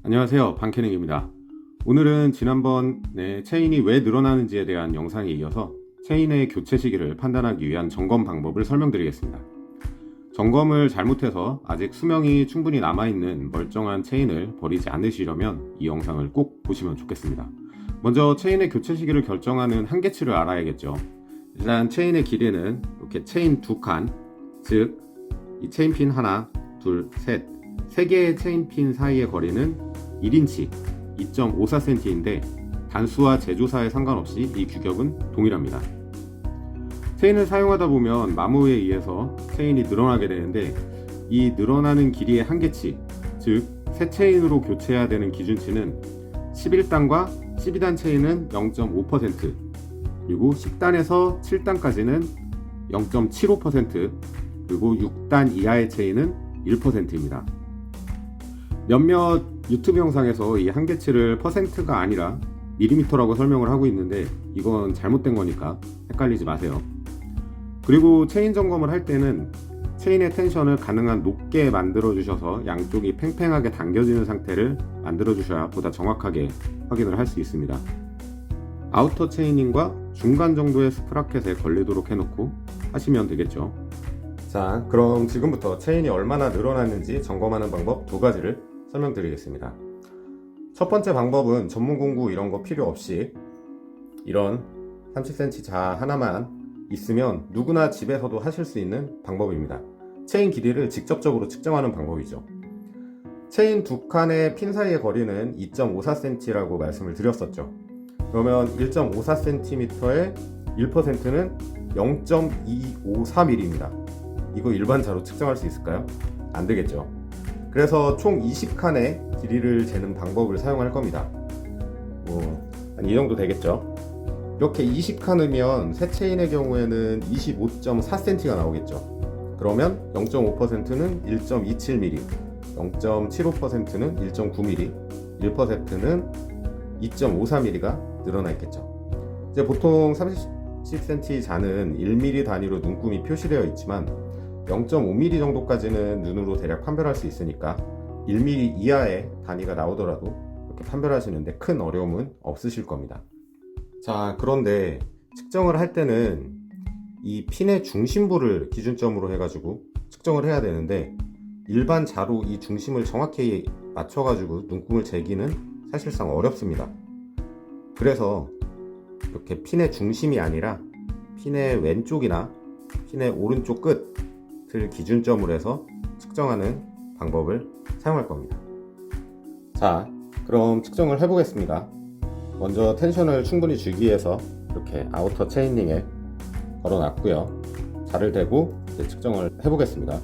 안녕하세요, 방캐닝입니다. 오늘은 지난번에 체인이 왜 늘어나는지에 대한 영상에 이어서 체인의 교체 시기를 판단하기 위한 점검 방법을 설명드리겠습니다. 점검을 잘못해서 아직 수명이 충분히 남아있는 멀쩡한 체인을 버리지 않으시려면 이 영상을 꼭 보시면 좋겠습니다. 먼저 체인의 교체 시기를 결정하는 한계치를 알아야겠죠. 일단 체인의 길이는 이렇게 체인 두 칸, 즉 이 체인핀 하나, 둘, 셋, 세 개의 체인핀 사이의 거리는 1인치 2.54cm인데 단수와 제조사에 상관없이 이 규격은 동일합니다. 체인을 사용하다 보면 마모에 의해서 체인이 늘어나게 되는데 이 늘어나는 길이의 한계치, 즉 새 체인으로 교체해야 되는 기준치는 11단과 12단 체인은 0.5%, 그리고 10단에서 7단까지는 0.75%, 그리고 6단 이하의 체인은 1%입니다. 몇몇 유튜브 영상에서 이 한계치를 퍼센트가 아니라 밀리미터라고 설명을 하고 있는데 이건 잘못된 거니까 헷갈리지 마세요. 그리고 체인 점검을 할 때는 체인의 텐션을 가능한 높게 만들어 주셔서 양쪽이 팽팽하게 당겨지는 상태를 만들어 주셔야 보다 정확하게 확인을 할 수 있습니다. 아우터 체이닝과 중간 정도의 스프라켓에 걸리도록 해놓고 하시면 되겠죠. 자, 그럼 지금부터 체인이 얼마나 늘어났는지 점검하는 방법 두 가지를 설명드리겠습니다. 첫 번째 방법은 전문 공구 이런 거 필요 없이 이런 30cm 자 하나만 있으면 누구나 집에서도 하실 수 있는 방법입니다. 체인 길이를 직접적으로 측정하는 방법이죠. 체인 두 칸의 핀 사이의 거리는 2.54cm라고 말씀을 드렸었죠. 그러면 1.54cm의 1%는 0.254mm입니다. 이거 일반자로 측정할 수 있을까요? 안 되겠죠. 그래서 총 20칸의 길이를 재는 방법을 사용할 겁니다. 한 이 정도 되겠죠. 이렇게 20칸이면 새 체인의 경우에는 25.4cm가 나오겠죠. 그러면 0.5%는 1.27mm, 0.75%는 1.9mm, 1%는 2.54mm가 늘어나 있겠죠. 이제 보통 30cm 자는 1mm 단위로 눈금이 표시되어 있지만 0.5mm 정도까지는 눈으로 대략 판별할 수 있으니까 1mm 이하의 단위가 나오더라도 이렇게 판별하시는데 큰 어려움은 없으실 겁니다. 자, 그런데 측정을 할 때는 이 핀의 중심부를 기준점으로 해가지고 측정을 해야 되는데 일반 자로 이 중심을 정확히 맞춰가지고 눈금을 재기는 사실상 어렵습니다. 그래서 이렇게 핀의 중심이 아니라 핀의 왼쪽이나 핀의 오른쪽 끝을 기준점으로 해서 측정하는 방법을 사용할 겁니다. 자, 그럼 측정을 해보겠습니다. 먼저 텐션을 충분히 주기 위해서 이렇게 아우터 체인링에 걸어놨고요. 자를 대고 이제 측정을 해보겠습니다.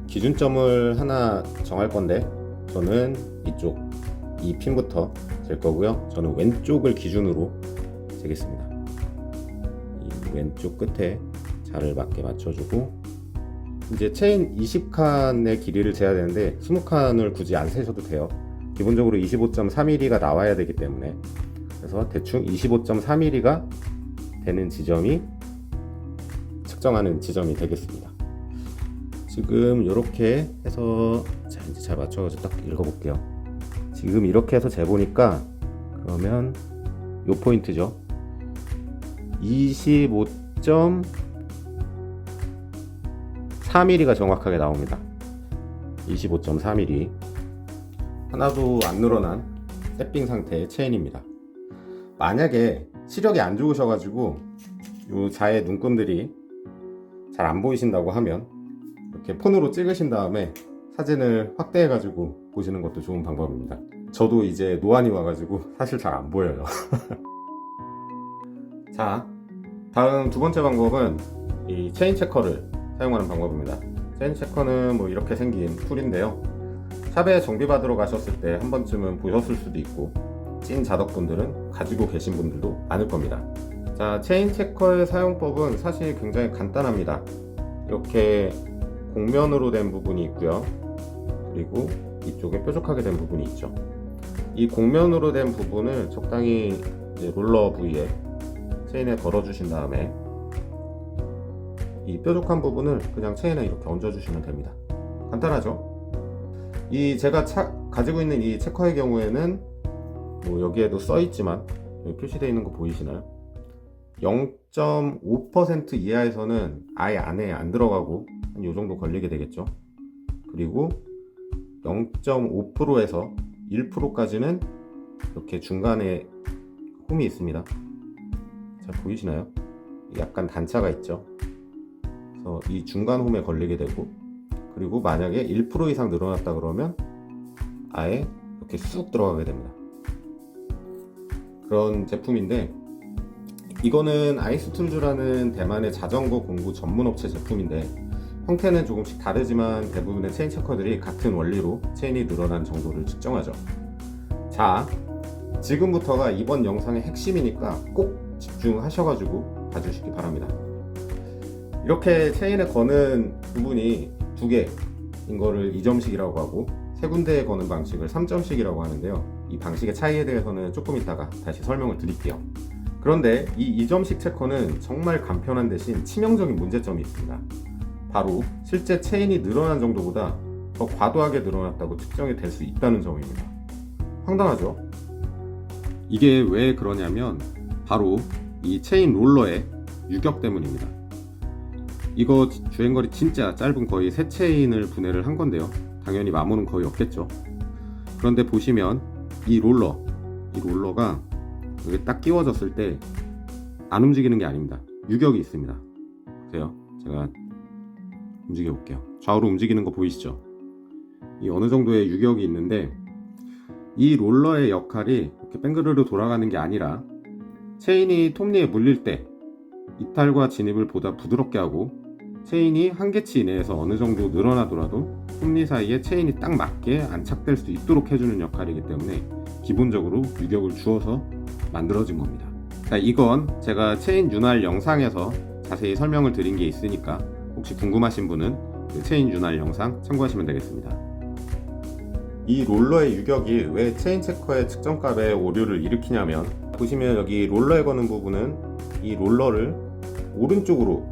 기준점을 하나 정할 건데 저는 이쪽 이 핀부터 잴 거고요. 저는 왼쪽을 기준으로 재겠습니다. 이 왼쪽 끝에 자를 맞게 맞춰주고 이제 체인 20칸의 길이를 재야 되는데 20칸을 굳이 안 세셔도 돼요. 기본적으로 25.3mm가 나와야 되기 때문에 그래서 대충 25.3mm가 되는 지점이 측정하는 지점이 되겠습니다. 지금 이렇게 해서 자 이제 잘 맞춰가지고 딱 읽어볼게요. 지금 이렇게 해서 재보니까 그러면 요 포인트죠. 25.4mm가 정확하게 나옵니다. 25.4mm. 하나도 안 늘어난 세핑 상태의 체인입니다. 만약에 시력이 안 좋으셔가지고 요 자의 눈금들이 잘 안 보이신다고 하면 이렇게 폰으로 찍으신 다음에 사진을 확대해가지고 보시는 것도 좋은 방법입니다. 저도 이제 노안이 와가지고 사실 잘 안 보여요. 자, 다음 두 번째 방법은 이 체인 체커를 사용하는 방법입니다. 체인 체커는 뭐 이렇게 생긴 툴인데요. 샵에 정비 받으러 가셨을 때 한 번쯤은 보셨을 수도 있고 찐 자덕분들은 가지고 계신 분들도 많을 겁니다. 자, 체인 체커의 사용법은 사실 굉장히 간단합니다. 이렇게 곡면으로 된 부분이 있고요. 그리고 이쪽에 뾰족하게 된 부분이 있죠. 이 곡면으로 된 부분을 적당히 이제 롤러 부위에 체인에 걸어주신 다음에 이 뾰족한 부분을 그냥 체인에 이렇게 얹어주시면 됩니다. 간단하죠? 이 제가 가지고 있는 이 체커의 경우에는 뭐 여기에도 써 있지만 여기 표시되어 있는 거 보이시나요? 0.5% 이하에서는 아예 안에 안 들어가고 한 요 정도 걸리게 되겠죠. 그리고 0.5%에서 1%까지는 이렇게 중간에 홈이 있습니다. 잘 보이시나요? 약간 단차가 있죠. 그래서 이 중간 홈에 걸리게 되고, 그리고 만약에 1% 이상 늘어났다 그러면 아예 이렇게 쑥 들어가게 됩니다. 그런 제품인데, 이거는 아이스툴즈라는 대만의 자전거 공구 전문 업체 제품인데, 형태는 조금씩 다르지만 대부분의 체인 체커들이 같은 원리로 체인이 늘어난 정도를 측정하죠. 자, 지금부터가 이번 영상의 핵심이니까 꼭 집중하셔가지고 봐주시기 바랍니다. 이렇게 체인에 거는 부분이 2개인 거를 2점씩이라고 하고, 3군데에 거는 방식을 3점씩이라고 하는데요. 이 방식의 차이에 대해서는 조금 이따가 다시 설명을 드릴게요. 그런데 이 2점씩 체커는 정말 간편한 대신 치명적인 문제점이 있습니다. 바로 실제 체인이 늘어난 정도보다 더 과도하게 늘어났다고 측정이 될 수 있다는 점입니다. 황당하죠? 이게 왜 그러냐면 바로 이 체인 롤러의 유격 때문입니다. 이거 주행거리 진짜 짧은 거의 새 체인을 분해를 한 건데요. 당연히 마모는 거의 없겠죠. 그런데 보시면 이 롤러가 여기 딱 끼워졌을 때 안 움직이는 게 아닙니다. 유격이 있습니다. 보세요. 제가 움직여 볼게요. 좌우로 움직이는 거 보이시죠? 이 어느 정도의 유격이 있는데, 이 롤러의 역할이 이렇게 뺑그르르 돌아가는 게 아니라 체인이 톱니에 물릴 때 이탈과 진입을 보다 부드럽게 하고, 체인이 한계치 이내에서 어느 정도 늘어나더라도 톱니 사이에 체인이 딱 맞게 안착될 수 있도록 해주는 역할이기 때문에 기본적으로 유격을 주어서 만들어진 겁니다. 자, 이건 제가 체인 윤활 영상에서 자세히 설명을 드린 게 있으니까 혹시 궁금하신 분은 그 체인 윤활 영상 참고하시면 되겠습니다. 이 롤러의 유격이 왜 체인 체커의 측정값에 오류를 일으키냐면, 보시면 여기 롤러에 거는 부분은 이 롤러를 오른쪽으로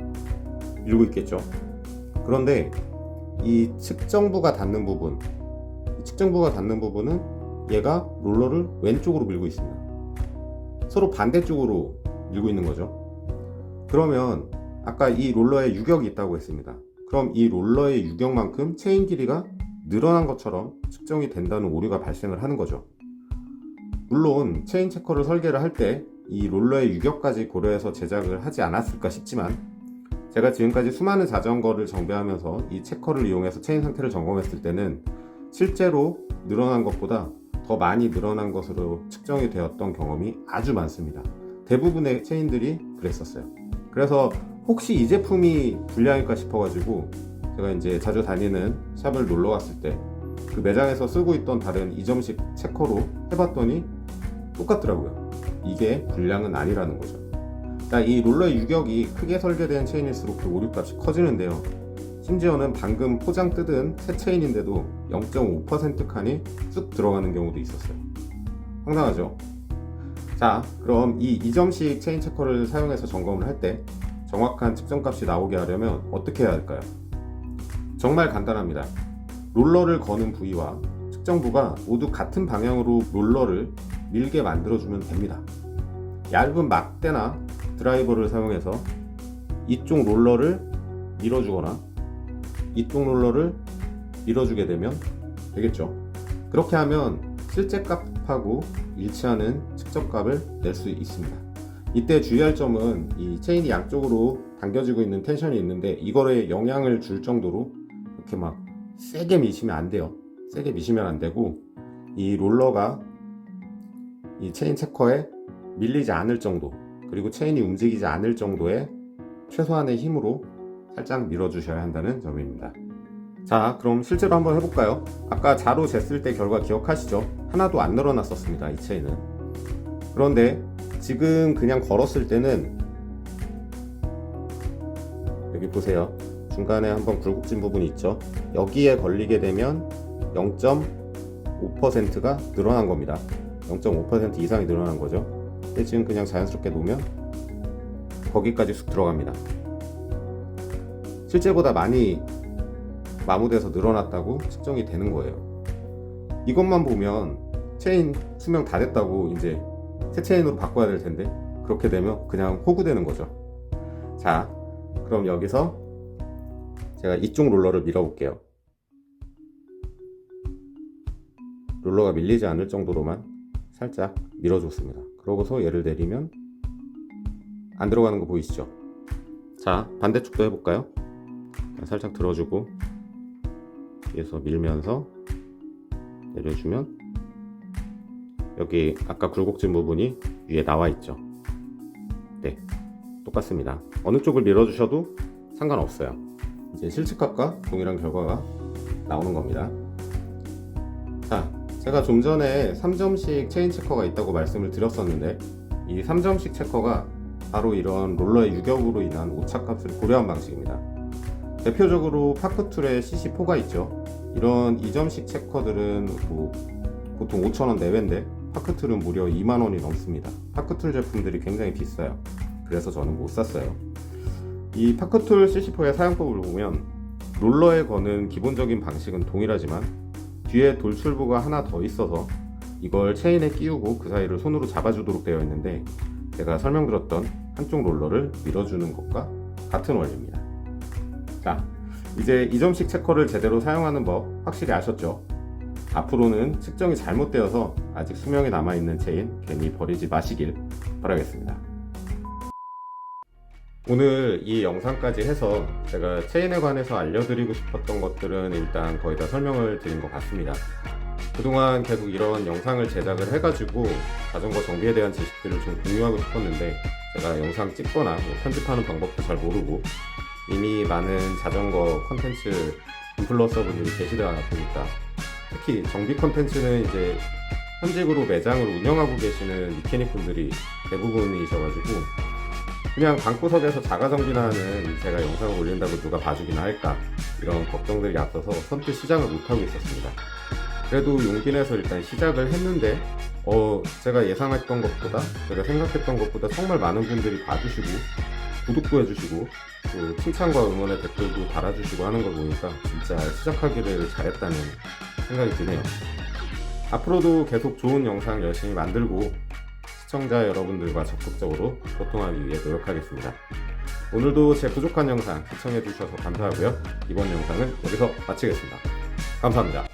밀고 있겠죠. 그런데 이 측정부가 닿는 부분은 얘가 롤러를 왼쪽으로 밀고 있습니다. 서로 반대쪽으로 밀고 있는 거죠. 그러면 아까 이 롤러에 유격이 있다고 했습니다. 그럼 이 롤러의 유격만큼 체인 길이가 늘어난 것처럼 측정이 된다는 오류가 발생을 하는 거죠. 물론 체인 체커를 설계를 할 때 이 롤러의 유격까지 고려해서 제작을 하지 않았을까 싶지만, 제가 지금까지 수많은 자전거를 정비하면서 이 체커를 이용해서 체인 상태를 점검했을 때는 실제로 늘어난 것보다 더 많이 늘어난 것으로 측정이 되었던 경험이 아주 많습니다. 대부분의 체인들이 그랬었어요. 그래서 혹시 이 제품이 불량일까 싶어가지고 제가 이제 자주 다니는 샵을 놀러 갔을 때 그 매장에서 쓰고 있던 다른 2점씩 체커로 해봤더니 똑같더라고요. 이게 불량은 아니라는 거죠. 자, 이 롤러의 유격이 크게 설계된 체인일수록 그 오류값이 커지는데요. 심지어는 방금 포장 뜯은 새 체인인데도 0.5% 칸이 쑥 들어가는 경우도 있었어요. 황당하죠? 자, 그럼 이 2점씩 체인 체커를 사용해서 점검을 할 때 정확한 측정값이 나오게 하려면 어떻게 해야 할까요? 정말 간단합니다. 롤러를 거는 부위와 측정부가 모두 같은 방향으로 롤러를 밀게 만들어주면 됩니다. 얇은 막대나 드라이버를 사용해서 이쪽 롤러를 밀어주거나 이쪽 롤러를 밀어주게 되면 되겠죠. 그렇게 하면 실제 값하고 일치하는 측정값을 낼 수 있습니다. 이때 주의할 점은 이 체인이 양쪽으로 당겨지고 있는 텐션이 있는데, 이거에 영향을 줄 정도로 이렇게 막 세게 미시면 안 돼요. 세게 미시면 안 되고, 이 롤러가 이 체인 체커에 밀리지 않을 정도, 그리고 체인이 움직이지 않을 정도의 최소한의 힘으로 살짝 밀어주셔야 한다는 점입니다. 자, 그럼 실제로 한번 해볼까요? 아까 자로 쟀을 때 결과 기억하시죠? 하나도 안 늘어났었습니다, 이 체인은. 그런데 지금 그냥 걸었을 때는 여기 보세요. 중간에 한번 굴곡진 부분이 있죠? 여기에 걸리게 되면 0.5%가 늘어난 겁니다. 0.5% 이상이 늘어난 거죠. 근데 지금 그냥 자연스럽게 놓으면 거기까지 쑥 들어갑니다. 실제보다 많이 마모돼서 늘어났다고 측정이 되는 거예요. 이것만 보면 체인 수명 다 됐다고 이제 새 체인으로 바꿔야 될 텐데, 그렇게 되면 그냥 호구되는 거죠. 자, 그럼 여기서 제가 이쪽 롤러를 밀어 볼게요. 롤러가 밀리지 않을 정도로만 살짝 밀어줬습니다. 그러고서 얘를 내리면 안 들어가는 거 보이시죠? 자, 반대쪽도 해볼까요? 살짝 들어주고 뒤에서 밀면서 내려주면 여기 아까 굴곡진 부분이 위에 나와 있죠. 네, 똑같습니다. 어느 쪽을 밀어주셔도 상관없어요. 이제 실측값과 동일한 결과가 나오는 겁니다. 자, 제가 좀 전에 3점씩 체인 체커가 있다고 말씀을 드렸었는데, 이 3점씩 체커가 바로 이런 롤러의 유격으로 인한 오차값을 고려한 방식입니다. 대표적으로 파크툴의 CC4가 있죠. 이런 2점씩 체커들은 보통 5,000원 내외인데 파크툴은 무려 2만원이 넘습니다. 파크툴 제품들이 굉장히 비싸요. 그래서 저는 못 샀어요. 이 파크툴 CC4의 사용법을 보면 롤러에 거는 기본적인 방식은 동일하지만 뒤에 돌출부가 하나 더 있어서 이걸 체인에 끼우고 그 사이를 손으로 잡아주도록 되어 있는데, 제가 설명드렸던 한쪽 롤러를 밀어주는 것과 같은 원리입니다. 자, 이제 2점씩 체커를 제대로 사용하는 법 확실히 아셨죠? 앞으로는 측정이 잘못되어서 아직 수명이 남아있는 체인 괜히 버리지 마시길 바라겠습니다. 오늘 이 영상까지 해서 제가 체인에 관해서 알려드리고 싶었던 것들은 일단 거의 다 설명을 드린 것 같습니다. 그동안 계속 이런 영상을 제작을 해가지고 자전거 정비에 대한 지식들을 좀 공유하고 싶었는데, 제가 영상 찍거나 편집하는 방법도 잘 모르고 이미 많은 자전거 컨텐츠 인플루언서분들이 계시다 보니까, 특히 정비 컨텐츠는 이제 현직으로 매장을 운영하고 계시는 미케닉 분들이 대부분이셔가지고 그냥 방구석에서 자가정비나 하는 제가 영상을 올린다고 누가 봐주기나 할까, 이런 걱정들이 앞서서 선뜻 시작을 못하고 있었습니다. 그래도 용기 내서 일단 시작을 했는데 제가 예상했던 것보다, 제가 생각했던 것보다 정말 많은 분들이 봐주시고 구독도 해주시고 또 칭찬과 응원의 댓글도 달아주시고 하는 걸 보니까 진짜 시작하기를 잘했다는 생각이 드네요. 앞으로도 계속 좋은 영상 열심히 만들고 시청자 여러분들과 적극적으로 소통하기 위해 노력하겠습니다. 오늘도 제 부족한 영상 시청해 주셔서 감사하고요. 이번 영상은 여기서 마치겠습니다. 감사합니다.